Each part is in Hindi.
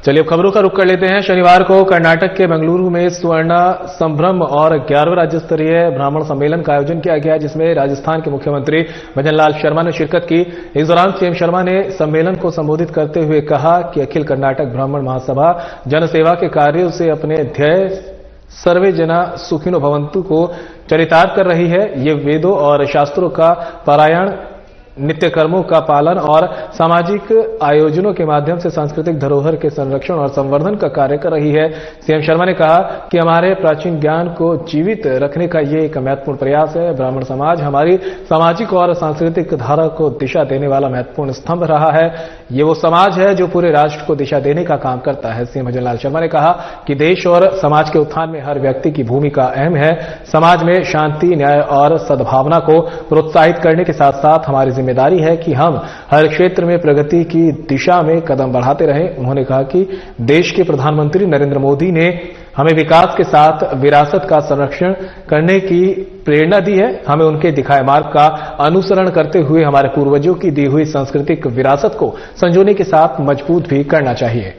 चलिए अब खबरों का रुख कर लेते हैं। शनिवार को कर्नाटक के बेंगलुरु में स्वर्ण संभ्रम और 11वें राज्य स्तरीय ब्राह्मण सम्मेलन का आयोजन किया गया, जिसमें राजस्थान के मुख्यमंत्री भजनलाल शर्मा ने शिरकत की। इस दौरान सीएम शर्मा ने सम्मेलन को संबोधित करते हुए कहा कि अखिल कर्नाटक ब्राह्मण महासभा जनसेवा के कार्यों से अपने ध्येय सर्वे जना सुखिनो भवंतु को चरितार्थ कर रही है। ये वेदों और शास्त्रों का पारायण, नित्य कर्मों का पालन और सामाजिक आयोजनों के माध्यम से सांस्कृतिक धरोहर के संरक्षण और संवर्धन का कार्य कर रही है। सीएम शर्मा ने कहा कि हमारे प्राचीन ज्ञान को जीवित रखने का ये एक महत्वपूर्ण प्रयास है। ब्राह्मण समाज हमारी सामाजिक और सांस्कृतिक धारा को दिशा देने वाला महत्वपूर्ण स्तंभ रहा है। ये वो समाज है जो पूरे राष्ट्र को दिशा देने का काम करता है। सीएम भजनलाल शर्मा ने कहा कि देश और समाज के उत्थान में हर व्यक्ति की भूमिका अहम है। समाज में शांति, न्याय और सद्भावना को प्रोत्साहित करने के साथ साथ हमारी जिम्मेदारी है कि हम हर क्षेत्र में प्रगति की दिशा में कदम बढ़ाते रहें। उन्होंने कहा कि देश के प्रधानमंत्री नरेंद्र मोदी ने हमें विकास के साथ विरासत का संरक्षण करने की प्रेरणा दी है। हमें उनके दिखाए मार्ग का अनुसरण करते हुए हमारे पूर्वजों की दी हुई सांस्कृतिक विरासत को संजोने के साथ मजबूत भी करना चाहिए।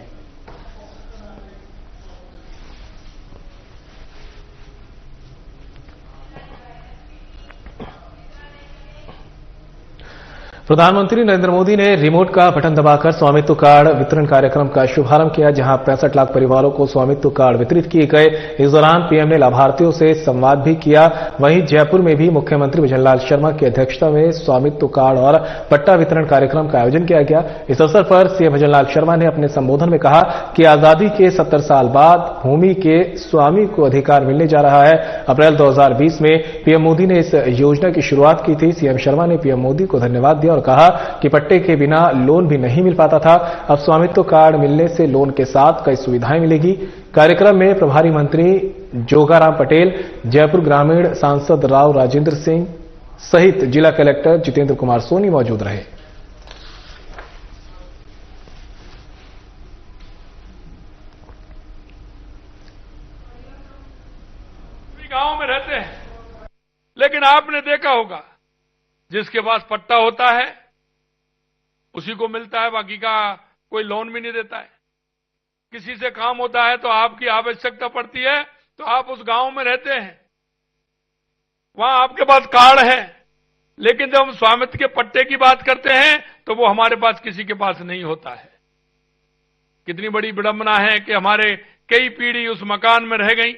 प्रधानमंत्री नरेंद्र मोदी ने रिमोट का बटन दबाकर स्वामित्व कार्ड वितरण कार्यक्रम का शुभारंभ किया, जहां 65 लाख परिवारों को स्वामित्व कार्ड वितरित किए गए। इस दौरान पीएम ने लाभार्थियों से संवाद भी किया। वहीं जयपुर में भी मुख्यमंत्री भजनलाल शर्मा की अध्यक्षता में स्वामित्व कार्ड और पट्टा वितरण कार्यक्रम का आयोजन किया गया। इस अवसर पर सीएम भजनलाल शर्मा ने अपने संबोधन में कहा कि आजादी के 70 साल बाद भूमि के स्वामी को अधिकार मिलने जा रहा है। अप्रैल 2020 में पीएम मोदी ने इस योजना की शुरुआत की थी। सीएम शर्मा ने पीएम मोदी को धन्यवाद दिया और कहा कि पट्टे के बिना लोन भी नहीं मिल पाता था। अब स्वामित्व कार्ड मिलने से लोन के साथ कई सुविधाएं मिलेगी। कार्यक्रम में प्रभारी मंत्री जोगाराम पटेल, जयपुर ग्रामीण सांसद राव राजेंद्र सिंह सहित जिला कलेक्टर जितेंद्र कुमार सोनी मौजूद रहे। गांव में रहते हैं, लेकिन आपने देखा होगा जिसके पास पट्टा होता है उसी को मिलता है, बाकी का कोई लोन भी नहीं देता है। किसी से काम होता है तो आपकी आवश्यकता पड़ती है तो आप उस गांव में रहते हैं, वहां आपके पास कार्ड है, लेकिन जब हम स्वामित्व के पट्टे की बात करते हैं तो वो हमारे पास किसी के पास नहीं होता है। कितनी बड़ी विडंबना है कि हमारे कई पीढ़ी उस मकान में रह गई,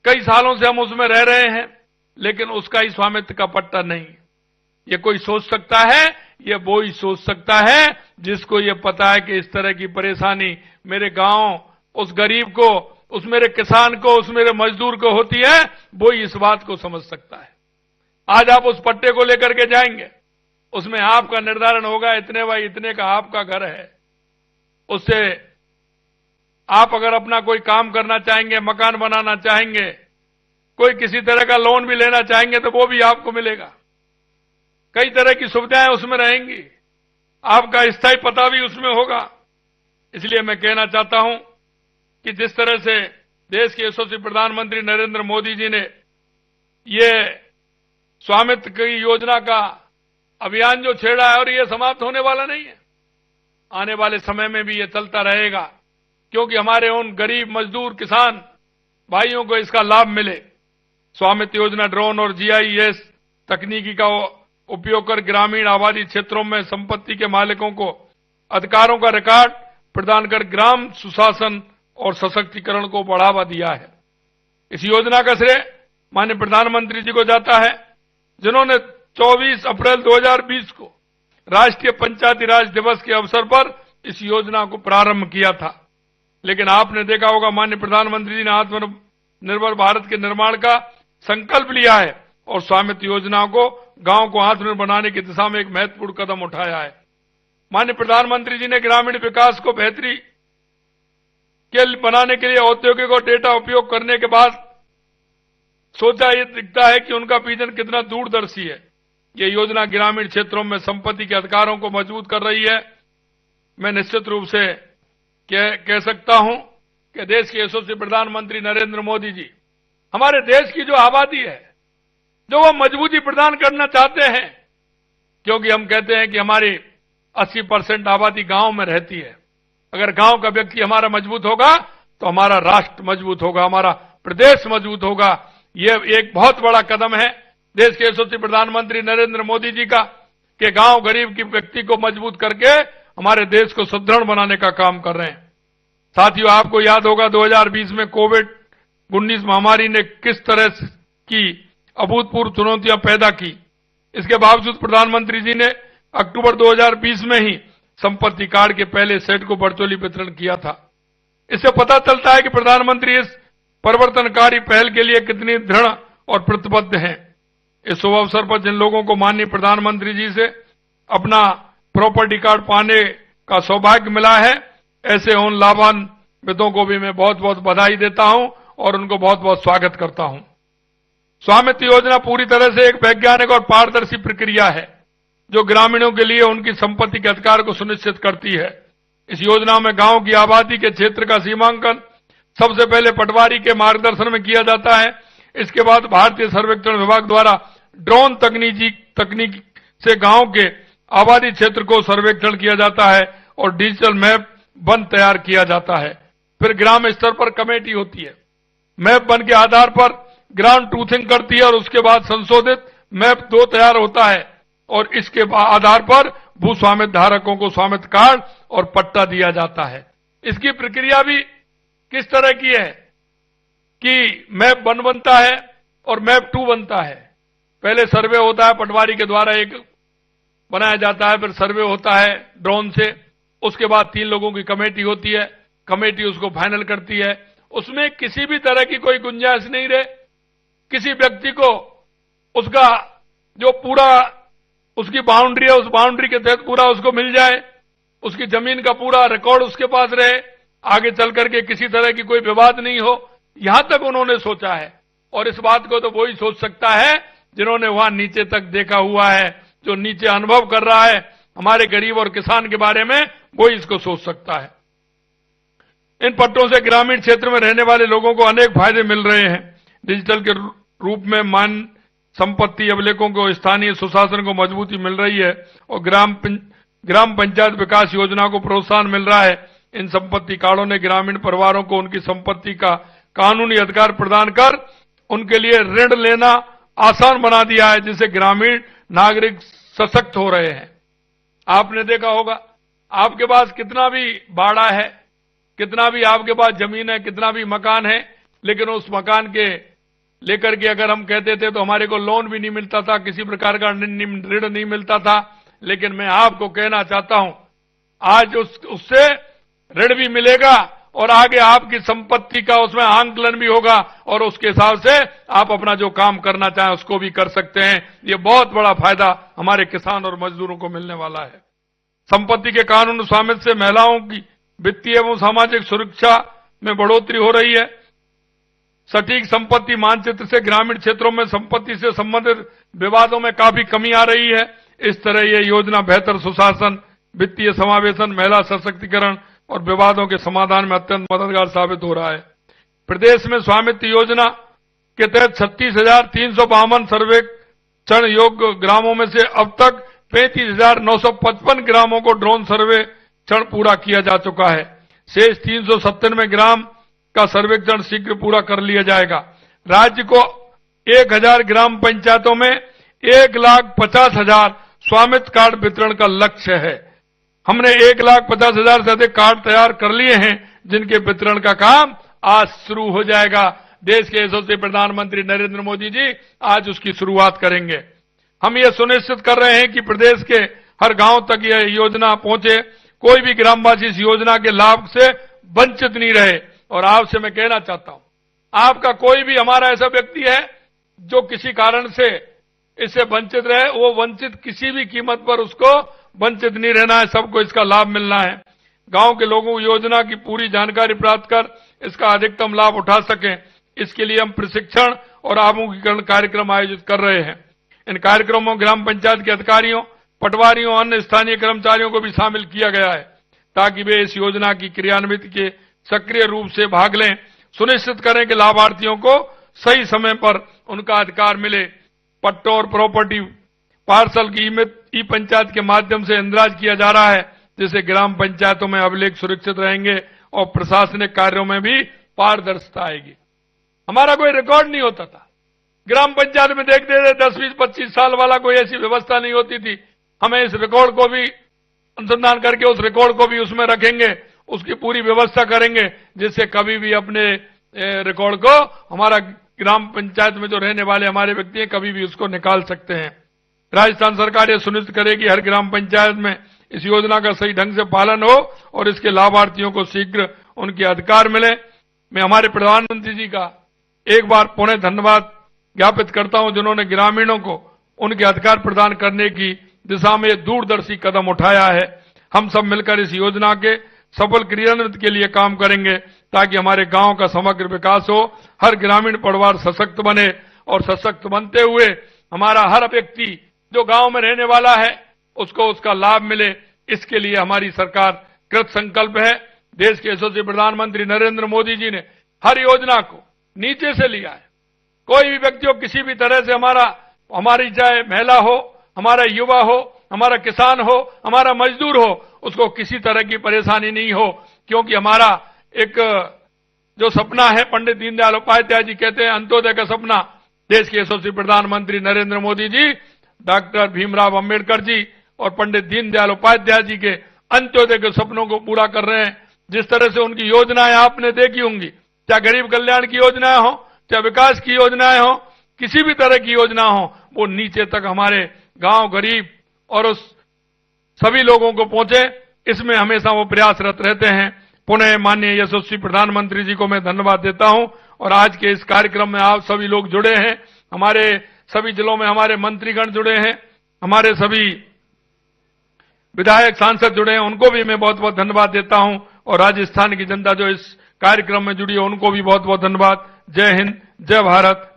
कई सालों से हम उसमें रह रहे हैं, लेकिन उसका ही स्वामित्व का पट्टा नहीं। ये कोई सोच सकता है, ये वो ही सोच सकता है जिसको ये पता है कि इस तरह की परेशानी मेरे गांव, उस गरीब को, उस मेरे किसान को, उस मेरे मजदूर को होती है, वो ही इस बात को समझ सकता है। आज आप उस पट्टे को लेकर के जाएंगे, उसमें आपका निर्धारण होगा इतने बाई इतने का आपका घर है। उससे आप अगर अपना कोई काम करना चाहेंगे, मकान बनाना चाहेंगे, कोई किसी तरह का लोन भी लेना चाहेंगे तो वो भी आपको मिलेगा। कई तरह की सुविधाएं उसमें रहेंगी, आपका स्थायी पता भी उसमें होगा। इसलिए मैं कहना चाहता हूं कि जिस तरह से देश के यशस्वी प्रधानमंत्री नरेंद्र मोदी जी ने ये स्वामित्व की योजना का अभियान जो छेड़ा है, और ये समाप्त होने वाला नहीं है, आने वाले समय में भी ये चलता रहेगा, क्योंकि हमारे उन गरीब मजदूर किसान भाइयों को इसका लाभ मिले। स्वामित्व योजना ड्रोन और जीआईएस तकनीकी का उपयोग कर ग्रामीण आबादी क्षेत्रों में संपत्ति के मालिकों को अधिकारों का रिकॉर्ड प्रदान कर ग्राम सुशासन और सशक्तिकरण को बढ़ावा दिया है। इस योजना का श्रेय माननीय प्रधानमंत्री जी को जाता है, जिन्होंने 24 अप्रैल 2020 को राष्ट्रीय पंचायती राज दिवस के अवसर पर इस योजना को प्रारंभ किया था। लेकिन आपने देखा होगा माननीय प्रधानमंत्री जी ने आत्मनिर्भर भारत के निर्माण का संकल्प लिया है और स्वामित्व योजना को गांव को आत्मनिर्भर बनाने की दिशा में एक महत्वपूर्ण कदम उठाया है। माननीय प्रधानमंत्री जी ने ग्रामीण विकास को बेहतरी के बनाने के लिए औद्योगिक और डेटा उपयोग करने के बाद सोचा, ये दिखता है कि उनका विजन कितना दूरदर्शी है। ये योजना ग्रामीण क्षेत्रों में संपत्ति के अधिकारों को मजबूत कर रही है। मैं निश्चित रूप से कह सकता हूं कि देश के यशस्वी प्रधानमंत्री नरेंद्र मोदी जी हमारे देश की जो आबादी है, जो वो मजबूती प्रदान करना चाहते हैं, क्योंकि हम कहते हैं कि हमारी 80% आबादी गांव में रहती है। अगर गांव का व्यक्ति हमारा मजबूत होगा तो हमारा राष्ट्र मजबूत होगा, हमारा प्रदेश मजबूत होगा। यह एक बहुत बड़ा कदम है देश के यशस्वी प्रधानमंत्री नरेंद्र मोदी जी का, कि गांव गरीब की व्यक्ति को मजबूत करके हमारे देश को सुदृढ़ बनाने का काम कर रहे हैं। साथियों, आपको याद होगा 2020 में कोविड-19 महामारी ने किस तरह की अभूतपूर्व चुनौतियां पैदा की। इसके बावजूद प्रधानमंत्री जी ने अक्टूबर 2020 में ही संपत्ति कार्ड के पहले सेट को वर्चुअली वितरण किया था। इससे पता चलता है कि प्रधानमंत्री इस परिवर्तनकारी पहल के लिए कितनी दृढ़ और प्रतिबद्ध हैं। इस शुभ अवसर पर जिन लोगों को माननीय प्रधानमंत्री जी से अपना प्रॉपर्टी कार्ड पाने का सौभाग्य मिला है, ऐसे उन लाभान्वितों को भी मैं बहुत बहुत बधाई देता हूं और उनको बहुत बहुत स्वागत करता हूं। स्वामित्व योजना पूरी तरह से एक वैज्ञानिक और पारदर्शी प्रक्रिया है जो ग्रामीणों के लिए उनकी संपत्ति के अधिकार को सुनिश्चित करती है। इस योजना में गांव की आबादी के क्षेत्र का सीमांकन सबसे पहले पटवारी के मार्गदर्शन में किया जाता है। इसके बाद भारतीय सर्वेक्षण विभाग द्वारा ड्रोन तकनीक से गांव के आबादी क्षेत्र को सर्वेक्षण किया जाता है और डिजिटल मैप वन तैयार किया जाता है। फिर ग्राम स्तर पर कमेटी होती है, मैप वन के आधार पर ग्राउंड ट्रूथिंग करती है और उसके बाद संशोधित मैप 2 तैयार होता है और इसके आधार पर भू स्वामित्व धारकों को स्वामित्व कार्ड और पट्टा दिया जाता है। इसकी प्रक्रिया भी किस तरह की है कि मैप 1 बनता है और मैप 2 बनता है। पहले सर्वे होता है, पटवारी के द्वारा एक बनाया जाता है, फिर सर्वे होता है ड्रोन से, उसके बाद 3 लोगों की कमेटी होती है, कमेटी उसको फाइनल करती है। उसमें किसी भी तरह की कोई गुंजाइश नहीं रहे, किसी व्यक्ति को उसका जो पूरा उसकी बाउंड्री है उस बाउंड्री के तहत पूरा उसको मिल जाए, उसकी जमीन का पूरा रिकॉर्ड उसके पास रहे, आगे चल करके किसी तरह की कोई विवाद नहीं हो, यहां तक उन्होंने सोचा है। और इस बात को तो वही सोच सकता है जिन्होंने वहां नीचे तक देखा हुआ है, जो नीचे अनुभव कर रहा है हमारे गरीब और किसान के बारे में, वही इसको सोच सकता है। इन पट्टों से ग्रामीण क्षेत्र में रहने वाले लोगों को अनेक फायदे मिल रहे हैं। डिजिटल के रूप में मान संपत्ति अभिलेखों को स्थानीय सुशासन को मजबूती मिल रही है और ग्राम पंचायत विकास योजना को प्रोत्साहन मिल रहा है। इन संपत्ति कार्डों ने ग्रामीण परिवारों को उनकी संपत्ति का कानूनी अधिकार प्रदान कर उनके लिए ऋण लेना आसान बना दिया है, जिससे ग्रामीण नागरिक सशक्त हो रहे हैं। आपने देखा होगा, आपके पास कितना भी बाड़ा है, कितना भी आपके पास जमीन है, कितना भी मकान है, लेकिन उस मकान के लेकर के अगर हम कहते थे तो हमारे को लोन भी नहीं मिलता था, किसी प्रकार का ऋण नहीं मिलता था। लेकिन मैं आपको कहना चाहता हूं, आज उससे ऋण भी मिलेगा और आगे आपकी संपत्ति का उसमें आंकलन भी होगा और उसके हिसाब से आप अपना जो काम करना चाहें उसको भी कर सकते हैं। ये बहुत बड़ा फायदा हमारे किसान और मजदूरों को मिलने वाला है। संपत्ति के कानून स्वामित्व से महिलाओं की वित्तीय एवं सामाजिक सुरक्षा में बढ़ोतरी हो रही है। सटीक संपत्ति मानचित्र से ग्रामीण क्षेत्रों में संपत्ति से संबंधित विवादों में काफी कमी आ रही है। इस तरह यह योजना बेहतर सुशासन, वित्तीय समावेशन, महिला सशक्तिकरण और विवादों के समाधान में अत्यंत मददगार साबित हो रहा है। प्रदेश में स्वामित्व योजना के तहत 36,352 सर्वेक्षण योग्य ग्रामों में से अब तक 35,955 ग्रामों को ड्रोन सर्वेक्षण पूरा किया जा चुका है। शेष 397 ग्राम का सर्वेक्षण शीघ्र पूरा कर लिया जाएगा। राज्य को 1000 ग्राम पंचायतों में 1,50,000 स्वामित्व कार्ड वितरण का लक्ष्य है। हमने 1,50,000 से अधिक कार्ड तैयार कर लिए हैं, जिनके वितरण का काम आज शुरू हो जाएगा। देश के यशस्वी प्रधानमंत्री नरेंद्र मोदी जी आज उसकी शुरुआत करेंगे। हम ये सुनिश्चित कर रहे हैं कि प्रदेश के हर गांव तक यह योजना पहुंचे, कोई भी ग्रामवासी इस योजना के लाभ से वंचित नहीं रहे। और आपसे मैं कहना चाहता हूं, आपका कोई भी हमारा ऐसा व्यक्ति है जो किसी कारण से इससे वंचित रहे, वो वंचित किसी भी कीमत पर उसको वंचित नहीं रहना है, सबको इसका लाभ मिलना है। गांव के लोगों को योजना की पूरी जानकारी प्राप्त कर इसका अधिकतम लाभ उठा सकें, इसके लिए हम प्रशिक्षण और आमुखीकरण कार्यक्रम आयोजित कर रहे हैं। इन कार्यक्रमों में ग्राम पंचायत के अधिकारियों, पटवारियों, अन्य स्थानीय कर्मचारियों को भी शामिल किया गया है ताकि वे इस योजना की क्रियान्वित के सक्रिय रूप से भाग लें। सुनिश्चित करें कि लाभार्थियों को सही समय पर उनका अधिकार मिले। पट्टों और प्रॉपर्टी पार्सल की ई पंचायत के माध्यम से इंदराज किया जा रहा है, जिससे ग्राम पंचायतों में अभिलेख सुरक्षित रहेंगे और प्रशासनिक कार्यों में भी पारदर्शिता आएगी। हमारा कोई रिकॉर्ड नहीं होता था। ग्राम पंचायत में देखते थे 10, 20, 25 साल वाला कोई ऐसी व्यवस्था नहीं होती थी। हमें इस रिकॉर्ड को भी अनुसंधान करके उस रिकॉर्ड को भी उसमें रखेंगे, उसकी पूरी व्यवस्था करेंगे, जिससे कभी भी अपने रिकॉर्ड को हमारा ग्राम पंचायत में जो रहने वाले हमारे व्यक्ति हैं कभी भी उसको निकाल सकते हैं। राजस्थान सरकार ये सुनिश्चित करेगी हर ग्राम पंचायत में इस योजना का सही ढंग से पालन हो और इसके लाभार्थियों को शीघ्र उनके अधिकार मिले। मैं हमारे प्रधानमंत्री जी का एक बार पुनः धन्यवाद ज्ञापित करता हूं, जिन्होंने ग्रामीणों को उनके अधिकार प्रदान करने की दिशा में दूरदर्शी कदम उठाया है। हम सब मिलकर इस योजना के सफल क्रियान्वयन के लिए काम करेंगे ताकि हमारे गांव का समग्र विकास हो, हर ग्रामीण परिवार सशक्त बने और सशक्त बनते हुए हमारा हर व्यक्ति जो गांव में रहने वाला है उसको उसका लाभ मिले। इसके लिए हमारी सरकार कृत संकल्प है। देश के यशस्वी प्रधानमंत्री नरेंद्र मोदी जी ने हर योजना को नीचे से लिया है। कोई भी व्यक्ति हो, किसी भी तरह से हमारी चाहे महिला हो, हमारा युवा हो, हमारा किसान हो, हमारा मजदूर हो, उसको किसी तरह की परेशानी नहीं हो, क्योंकि हमारा एक जो सपना है, पंडित दीनदयाल उपाध्याय जी कहते हैं अंत्योदय का सपना। देश के यशस्वी प्रधानमंत्री नरेंद्र मोदी जी, डॉक्टर भीमराव अंबेडकर जी और पंडित दीनदयाल उपाध्याय जी के अंत्योदय के सपनों को पूरा कर रहे हैं। जिस तरह से उनकी योजनाएं आपने देखी होंगी, चाहे गरीब कल्याण की योजनाएं हो, चाहे विकास की योजनाएं हो, किसी भी तरह की योजना हो, वो नीचे तक हमारे गांव गरीब और उस सभी लोगों को पहुंचे, इसमें हमेशा वो प्रयासरत रहते हैं। पुनः माननीय यशस्वी प्रधानमंत्री जी को मैं धन्यवाद देता हूं। और आज के इस कार्यक्रम में आप सभी लोग जुड़े हैं, हमारे सभी जिलों में हमारे मंत्रीगण जुड़े हैं, हमारे सभी विधायक सांसद जुड़े हैं, उनको भी मैं बहुत बहुत धन्यवाद देता हूं। और राजस्थान की जनता जो इस कार्यक्रम में जुड़ी है उनको भी बहुत बहुत धन्यवाद। जय हिंद, जय भारत।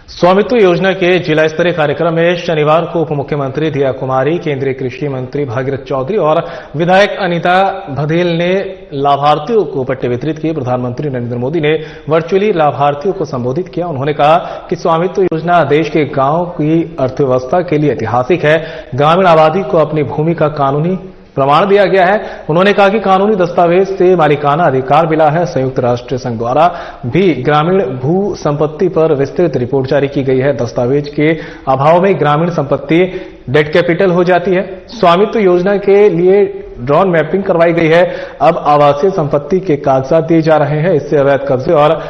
स्वामित्व योजना के जिला स्तरीय कार्यक्रम में शनिवार को उप मुख्यमंत्री दिया कुमारी, केंद्रीय कृषि मंत्री भागीरथ चौधरी और विधायक अनीता बघेल ने लाभार्थियों को पट्टे वितरित किए। प्रधानमंत्री नरेंद्र मोदी ने वर्चुअली लाभार्थियों को संबोधित किया। उन्होंने कहा कि स्वामित्व योजना देश के गांव की अर्थव्यवस्था के लिए ऐतिहासिक है। ग्रामीण आबादी को अपनी भूमि का कानूनी प्रमाण दिया गया है। उन्होंने कहा कि कानूनी दस्तावेज से मालिकाना अधिकार मिला है। संयुक्त राष्ट्र संघ द्वारा भी ग्रामीण भू संपत्ति पर विस्तृत रिपोर्ट जारी की गई है। दस्तावेज के अभाव में ग्रामीण संपत्ति डेट कैपिटल हो जाती है। स्वामित्व योजना के लिए ड्रोन मैपिंग करवाई गई है। अब आवासीय संपत्ति के कागजात दिए जा रहे हैं। इससे अवैध कब्जे और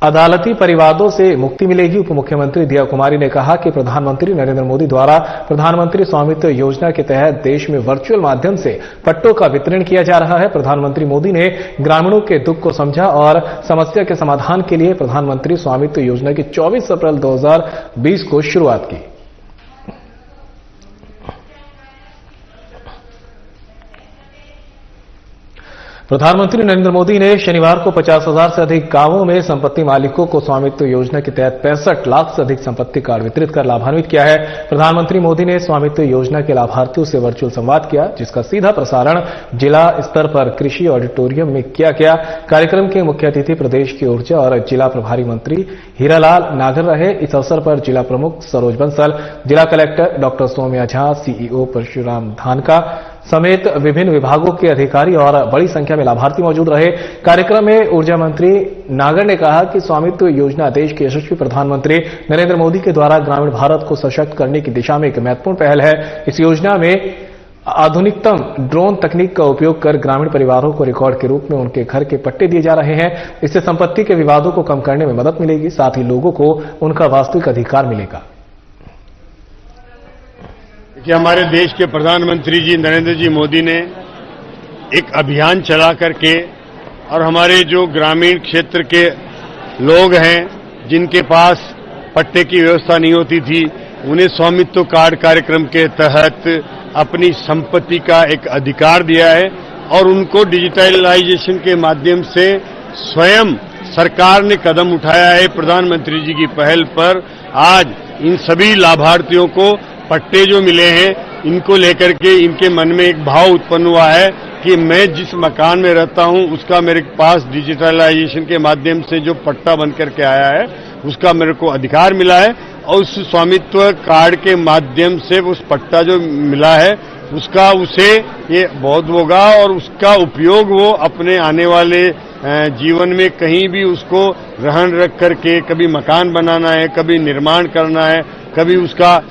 अदालती परिवादों से मुक्ति मिलेगी। उप मुख्यमंत्री दिया कुमारी ने कहा कि प्रधानमंत्री नरेंद्र मोदी द्वारा प्रधानमंत्री स्वामित्व योजना के तहत देश में वर्चुअल माध्यम से पट्टों का वितरण किया जा रहा है। प्रधानमंत्री मोदी ने ग्रामीणों के दुख को समझा और समस्या के समाधान के लिए प्रधानमंत्री स्वामित्व योजना की 24 अप्रैल 2020 को शुरुआत की। प्रधानमंत्री नरेंद्र मोदी ने शनिवार को 50,000 से अधिक गांवों में संपत्ति मालिकों को स्वामित्व योजना के तहत 65 लाख से अधिक संपत्ति कार्ड वितरित कर लाभान्वित किया है। प्रधानमंत्री मोदी ने स्वामित्व योजना के लाभार्थियों से वर्चुअल संवाद किया, जिसका सीधा प्रसारण जिला स्तर पर कृषि ऑडिटोरियम में किया गया। कार्यक्रम के मुख्य अतिथि प्रदेश की ऊर्जा और जिला प्रभारी मंत्री हीरालाल नागर रहे। इस अवसर पर जिला प्रमुख सरोज बंसल, जिला collector doctor Saumya Jha, CEO Parshuram Dhanka समेत विभिन्न विभागों के अधिकारी और बड़ी संख्या में लाभार्थी मौजूद रहे। कार्यक्रम में ऊर्जा मंत्री नागर ने कहा कि स्वामित्व योजना देश के यशस्वी प्रधानमंत्री नरेंद्र मोदी के द्वारा ग्रामीण भारत को सशक्त करने की दिशा में एक महत्वपूर्ण पहल है। इस योजना में आधुनिकतम ड्रोन तकनीक का उपयोग कर ग्रामीण परिवारों को रिकॉर्ड के रूप में उनके घर के पट्टे दिए जा रहे हैं। इससे संपत्ति के विवादों को कम करने में मदद मिलेगी, साथ ही लोगों को उनका वास्तविक अधिकार मिलेगा। कि हमारे देश के प्रधानमंत्री जी नरेंद्र जी मोदी ने एक अभियान चला करके और हमारे जो ग्रामीण क्षेत्र के लोग हैं जिनके पास पट्टे की व्यवस्था नहीं होती थी, उन्हें स्वामित्व कार्ड कार्यक्रम के तहत अपनी संपत्ति का एक अधिकार दिया है और उनको डिजिटलाइजेशन के माध्यम से स्वयं सरकार ने कदम उठाया है। प्रधानमंत्री जी की पहल पर आज इन सभी लाभार्थियों को पट्टे जो मिले हैं, इनको लेकर के इनके मन में एक भाव उत्पन्न हुआ है कि मैं जिस मकान में रहता हूं उसका मेरे पास डिजिटलाइजेशन के माध्यम से जो पट्टा बन करके आया है उसका मेरे को अधिकार मिला है और उस स्वामित्व कार्ड के माध्यम से उस पट्टा जो मिला है उसका उसे ये बहुत होगा और उसका उपयोग वो अपने आने वाले जीवन में कहीं भी उसको रहन रख करके कभी मकान बनाना है, कभी निर्माण करना है, कभी उसका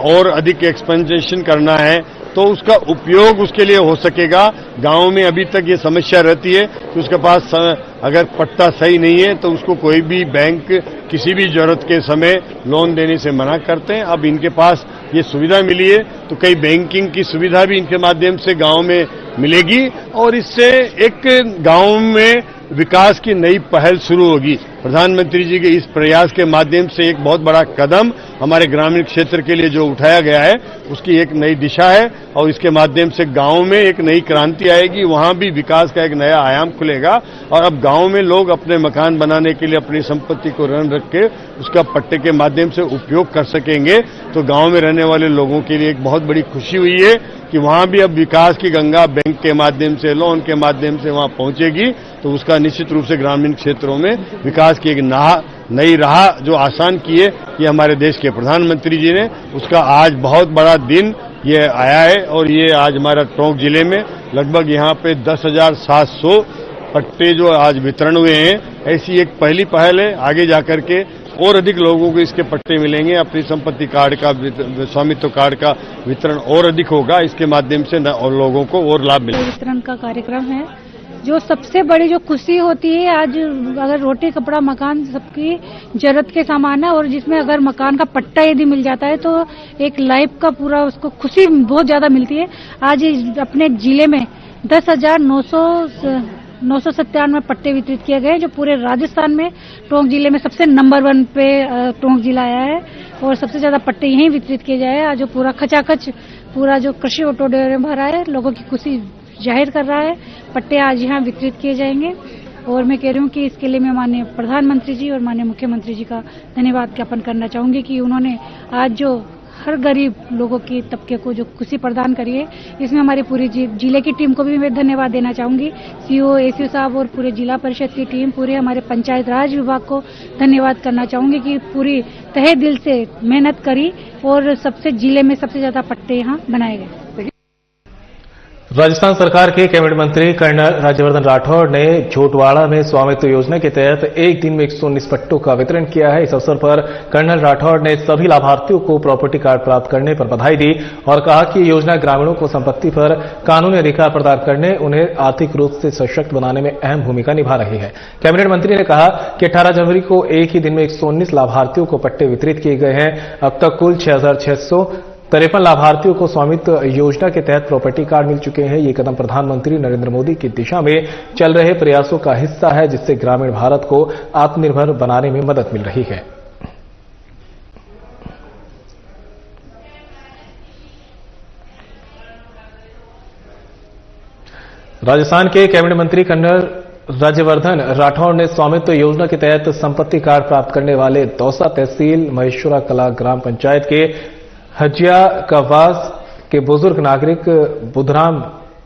और अधिक एक्सपेंशन करना है तो उसका उपयोग उसके लिए हो सकेगा। गांव में अभी तक ये समस्या रहती है कि उसके पास अगर पट्टा सही नहीं है तो उसको कोई भी बैंक किसी भी जरूरत के समय लोन देने से मना करते हैं। अब इनके पास ये सुविधा मिली है तो कई बैंकिंग की सुविधा भी इनके माध्यम से गांव में मिलेगी और इससे एक गांव में विकास की नई पहल शुरू होगी। प्रधानमंत्री जी के इस प्रयास के माध्यम से एक बहुत बड़ा कदम हमारे ग्रामीण क्षेत्र के लिए जो उठाया गया है उसकी एक नई दिशा है और इसके माध्यम से गांव में एक नई क्रांति आएगी, वहां भी विकास का एक नया आयाम खुलेगा और अब गांव में लोग अपने मकान बनाने के लिए अपनी संपत्ति को रन रख के उसका पट्टे के माध्यम से उपयोग कर सकेंगे। तो गांव में रहने वाले लोगों के लिए एक बहुत बड़ी खुशी हुई है कि वहां भी अब विकास की गंगा बैंक के माध्यम से, लोन के माध्यम से वहां पहुंचेगी तो उसका निश्चित रूप से ग्रामीण क्षेत्रों में विकास की एक नई राह जो आसान की है ये हमारे देश के प्रधानमंत्री जी ने, उसका आज बहुत बड़ा दिन ये आया है और ये आज हमारा टोंक जिले में लगभग यहाँ पे 10,700 पट्टे जो आज वितरण हुए हैं। ऐसी एक पहली पहल है, आगे जाकर के और अधिक लोगों को इसके पट्टे मिलेंगे, अपनी संपत्ति कार्ड का, स्वामित्व कार्ड का वितरण और अधिक होगा, इसके माध्यम से और लोगों को और लाभ मिलेगा। वितरण का कार्यक्रम है जो सबसे बड़ी जो खुशी होती है आज अगर रोटी कपड़ा मकान सबकी जरूरत के सामान है और जिसमें अगर मकान का पट्टा यदि मिल जाता है तो एक लाइफ का पूरा उसको खुशी बहुत ज्यादा मिलती है। आज अपने जिले में 10,997 पट्टे वितरित किए गए जो पूरे राजस्थान में टोंक जिले में सबसे नंबर 1 पे टोंक जिला आया है और सबसे ज्यादा पट्टे यहीं वितरित किए जाए। आज जो पूरा खचाखच पूरा जो कृषि ऑटो डेयरी भरा है लोगों की खुशी जाहिर कर रहा है। पट्टे आज यहाँ वितरित किए जाएंगे और मैं कह रही हूँ कि इसके लिए मैं माननीय प्रधानमंत्री जी और माननीय मुख्यमंत्री जी का धन्यवाद ज्ञापन करना चाहूंगी कि उन्होंने आज जो हर गरीब लोगों की तबके को जो खुशी प्रदान करी है इसमें हमारी पूरी जिले की टीम को भी मैं धन्यवाद देना चाहूंगी। सीओ एसयू साहब और पूरे जिला परिषद की टीम, पूरे हमारे पंचायत राज विभाग को धन्यवाद करना चाहूंगी कि पूरी तहे दिल से मेहनत करी और सबसे जिले में सबसे ज्यादा पट्टे यहाँ बनाए गए। राजस्थान सरकार के कैबिनेट मंत्री कर्नल राज्यवर्धन राठौड़ ने झोटवाड़ा में स्वामित्व योजना के तहत एक दिन में 119 पट्टों का वितरण किया है। इस अवसर पर कर्नल राठौड़ ने सभी लाभार्थियों को प्रॉपर्टी कार्ड प्राप्त करने पर बधाई दी और कहा कि ये योजना ग्रामीणों को संपत्ति पर कानूनी अधिकार प्रदान करने, उन्हें आर्थिक रूप से सशक्त बनाने में अहम भूमिका निभा रही है। कैबिनेट मंत्री ने कहा कि 18 जनवरी को एक ही दिन में 119 लाभार्थियों को पट्टे वितरित किए गए हैं। अब तक कुल 6,653 लाभार्थियों को स्वामित्व योजना के तहत प्रॉपर्टी कार्ड मिल चुके हैं। ये कदम प्रधानमंत्री नरेंद्र मोदी की दिशा में चल रहे प्रयासों का हिस्सा है जिससे ग्रामीण भारत को आत्मनिर्भर बनाने में मदद मिल रही है। राजस्थान के कैबिनेट मंत्री कर्नल राज्यवर्धन राठौड़ ने स्वामित्व योजना के तहत संपत्ति कार्ड प्राप्त करने वाले दौसा तहसील महेश्वरा कला ग्राम पंचायत के हजिया कवास के बुजुर्ग नागरिक बुधराम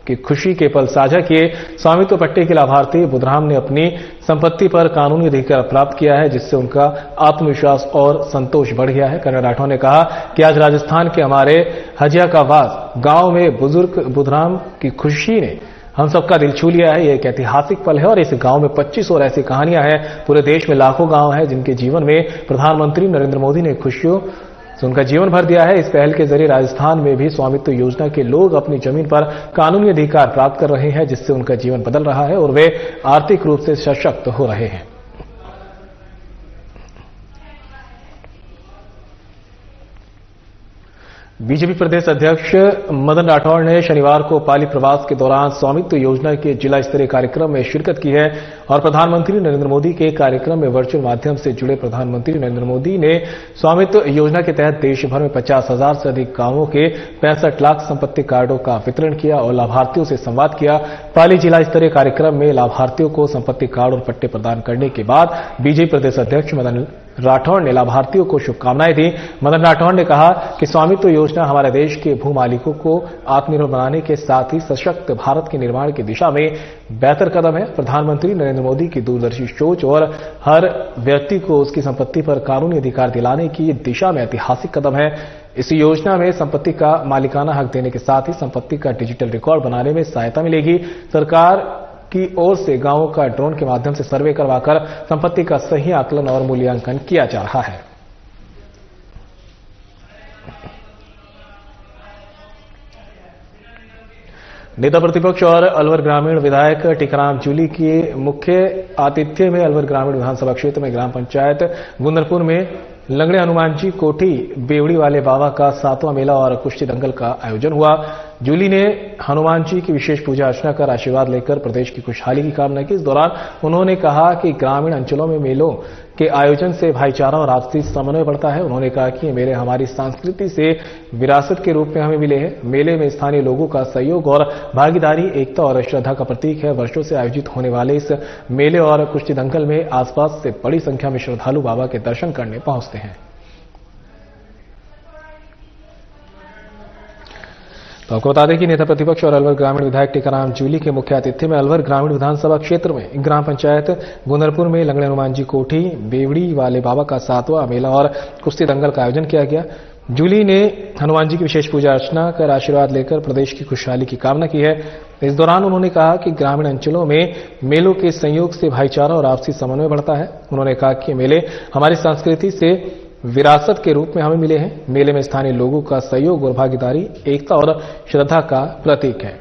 की खुशी के पल साझा किए। स्वामित्व पट्टे के लाभार्थी बुधराम ने अपनी संपत्ति पर कानूनी अधिकार प्राप्त किया है जिससे उनका आत्मविश्वास और संतोष बढ़ गया है। कर्नल राठौड़ ने कहा कि आज राजस्थान के हमारे हजिया कवास गांव में बुजुर्ग बुधराम की खुशी ने हम सबका दिल छू लिया है। यह एक ऐतिहासिक पल है और इस गांव में 25 और ऐसी कहानियां हैं। पूरे देश में लाखों गांव हैं जिनके जीवन में प्रधानमंत्री नरेंद्र मोदी ने खुशियों से उनका जीवन भर दिया है। इस पहल के जरिए राजस्थान में भी स्वामित्व योजना के लोग अपनी जमीन पर कानूनी अधिकार प्राप्त कर रहे हैं जिससे उनका जीवन बदल रहा है और वे आर्थिक रूप से सशक्त हो रहे हैं। बीजेपी प्रदेश अध्यक्ष मदन राठौड़ ने शनिवार को पाली प्रवास के दौरान स्वामित्व योजना के जिला स्तरीय कार्यक्रम में शिरकत की है और प्रधानमंत्री नरेंद्र मोदी के कार्यक्रम में वर्चुअल माध्यम से जुड़े प्रधानमंत्री नरेंद्र मोदी ने स्वामित्व योजना के तहत देश भर में 50,000 से अधिक गांवों के 65 लाख संपत्ति कार्डों का वितरण किया और लाभार्थियों से संवाद किया। पाली जिला स्तरीय कार्यक्रम में लाभार्थियों को संपत्ति कार्ड और पट्टे प्रदान करने के बाद बीजेपी प्रदेश अध्यक्ष मदन राठौड़ ने लाभार्थियों को शुभकामनाएं दी। मदन राठौड़ ने कहा कि स्वामित्व योजना हमारे देश के भू मालिकों को आत्मनिर्भर बनाने के साथ ही सशक्त भारत के निर्माण की दिशा में बेहतर कदम है। प्रधानमंत्री नरेंद्र मोदी की दूरदर्शी सोच और हर व्यक्ति को उसकी संपत्ति पर कानूनी अधिकार दिलाने की दिशा में ऐतिहासिक कदम है। इस योजना में संपत्ति का मालिकाना हक देने के साथ ही संपत्ति का डिजिटल रिकॉर्ड बनाने में सहायता मिलेगी। सरकार की ओर से गांवों का ड्रोन के माध्यम से सर्वे करवाकर संपत्ति का सही आकलन और मूल्यांकन किया जा रहा है। नेता प्रतिपक्ष और अलवर ग्रामीण विधायक टीकाराम जूली के मुख्य आतिथ्य में अलवर ग्रामीण विधानसभा क्षेत्र में ग्राम पंचायत गुंदरपुर में लंगड़े हनुमान जी कोठी बेवड़ी वाले बाबा का 7वां मेला और कुश्ती दंगल का आयोजन हुआ। जूली ने हनुमान जी की विशेष पूजा अर्चना कर आशीर्वाद लेकर प्रदेश की खुशहाली की कामना की। इस दौरान उन्होंने कहा कि ग्रामीण अंचलों में मेलों के आयोजन से भाईचारा और आपसी समन्वय बढ़ता है। उन्होंने कहा कि ये मेले हमारी संस्कृति से विरासत के रूप में हमें मिले हैं। मेले में स्थानीय लोगों का सहयोग और भागीदारी एकता और श्रद्धा का प्रतीक है। वर्षों से आयोजित होने वाले इस मेले और कुश्ती दंगल में आसपास से बड़ी संख्या में श्रद्धालु बाबा के दर्शन करने पहुंचते हैं। तो आपको बता दें कि नेता प्रतिपक्ष और अलवर ग्रामीण विधायक टीकाराम जूली के मुख्य आतिथ्य में अलवर ग्रामीण विधानसभा क्षेत्र में ग्राम पंचायत गुंदरपुर में लंगड़े हनुमान जी कोठी बेवड़ी वाले बाबा का 7वां मेला और कुश्ती दंगल का आयोजन किया गया। जूली ने हनुमान जी की विशेष पूजा अर्चना कर आशीर्वाद लेकर प्रदेश की खुशहाली की कामना की है। इस दौरान उन्होंने कहा कि ग्रामीण अंचलों में मेलों के संयोग से भाईचारा और आपसी समन्वय बढ़ता है। उन्होंने कहा कि मेले हमारी संस्कृति से विरासत के रूप में हमें मिले हैं। मेले में स्थानीय लोगों का सहयोग और भागीदारी एकता और श्रद्धा का प्रतीक है।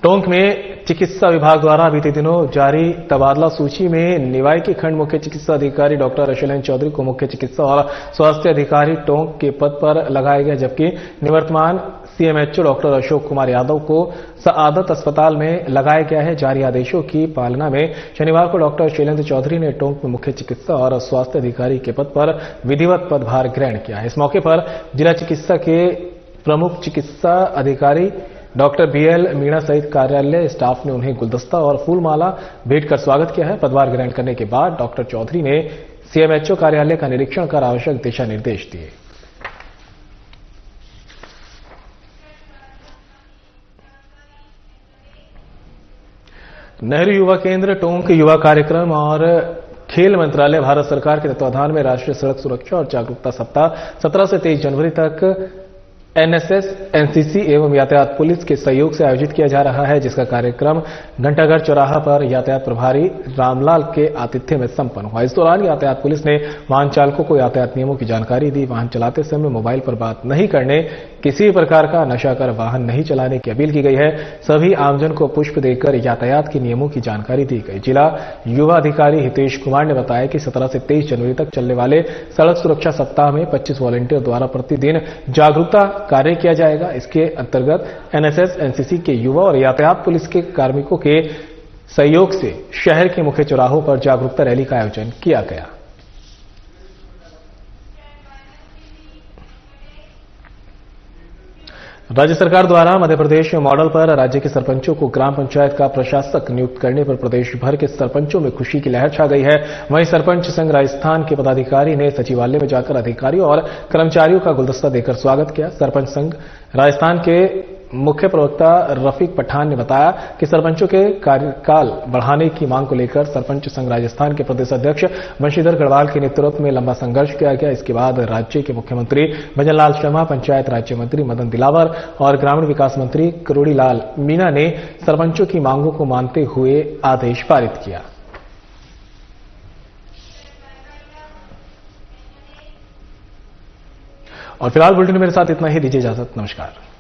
टोंक में चिकित्सा विभाग द्वारा बीते दिनों जारी तबादला सूची में निवाई के खंड मुख्य चिकित्सा अधिकारी डॉक्टर अशैलेंद्र चौधरी को मुख्य चिकित्सा और स्वास्थ्य अधिकारी टोंक के पद पर लगाया गया, जबकि निवर्तमान सीएमएचओ डॉक्टर अशोक कुमार यादव को सआदत अस्पताल में लगाया गया है। जारी आदेशों की पालना में शनिवार को डॉक्टर शैलेंद्र चौधरी ने टोंक में मुख्य चिकित्सा और स्वास्थ्य अधिकारी के पद पर विधिवत पदभार ग्रहण किया है। इस मौके पर जिला चिकित्सा के प्रमुख चिकित्सा अधिकारी डॉक्टर बीएल मीणा सहित कार्यालय स्टाफ ने उन्हें गुलदस्ता और फूलमाला भेंट कर स्वागत किया है। पदभार ग्रहण करने के बाद डॉक्टर चौधरी ने सीएमएचओ कार्यालय का निरीक्षण कर आवश्यक दिशा निर्देश दिए। नेहरू युवा केंद्र टोंक युवा कार्यक्रम और खेल मंत्रालय भारत सरकार के तत्वाधान में राष्ट्रीय सड़क सुरक्षा और जागरूकता सप्ताह 17 से 23 जनवरी तक एनएसएस, एनसीसी एवं यातायात पुलिस के सहयोग से आयोजित किया जा रहा है, जिसका कार्यक्रम घंटाघर चौराहा पर यातायात प्रभारी रामलाल के आतिथ्य में संपन्न हुआ। इस दौरान यातायात पुलिस ने वाहन चालकों को यातायात नियमों की जानकारी दी। वाहन चलाते समय मोबाइल पर बात नहीं करने, किसी प्रकार का नशा कर वाहन नहीं चलाने की अपील की गई है। सभी आमजन को पुष्प देकर यातायात के नियमों की जानकारी दी गई। जिला युवा अधिकारी हितेश कुमार ने बताया कि 17 से 23 जनवरी तक चलने वाले सड़क सुरक्षा सप्ताह में 25 वॉलंटियर द्वारा प्रतिदिन जागरूकता कार्य किया जाएगा। इसके अंतर्गत एनएसएस, एनसीसी के युवा और यातायात पुलिस के कार्मिकों के सहयोग से शहर के मुख्य चौराहों पर जागरूकता रैली का आयोजन किया गया। राज्य सरकार द्वारा मध्य प्रदेश मॉडल पर राज्य के सरपंचों को ग्राम पंचायत का प्रशासक नियुक्त करने पर प्रदेश भर के सरपंचों में खुशी की लहर छा गई है। वहीं सरपंच संघ राजस्थान के पदाधिकारी ने सचिवालय में जाकर अधिकारियों और कर्मचारियों का गुलदस्ता देकर स्वागत किया। सरपंच संघ राजस्थान के मुख्य प्रवक्ता रफीक पठान ने बताया कि सरपंचों के कार्यकाल बढ़ाने की मांग को लेकर सरपंच संघ राजस्थान के प्रदेश अध्यक्ष वंशीधर गढ़वाल के नेतृत्व में लंबा संघर्ष किया गया। इसके बाद राज्य के मुख्यमंत्री भजनलाल शर्मा, पंचायत राज्य मंत्री मदन दिलावर और ग्रामीण विकास मंत्री करोड़ीलाल मीणा ने सरपंचों की मांगों को मानते हुए आदेश पारित किया। और फिलहाल बुलेटिन में मेरे साथ इतना ही। दीजिए इजाजत। नमस्कार।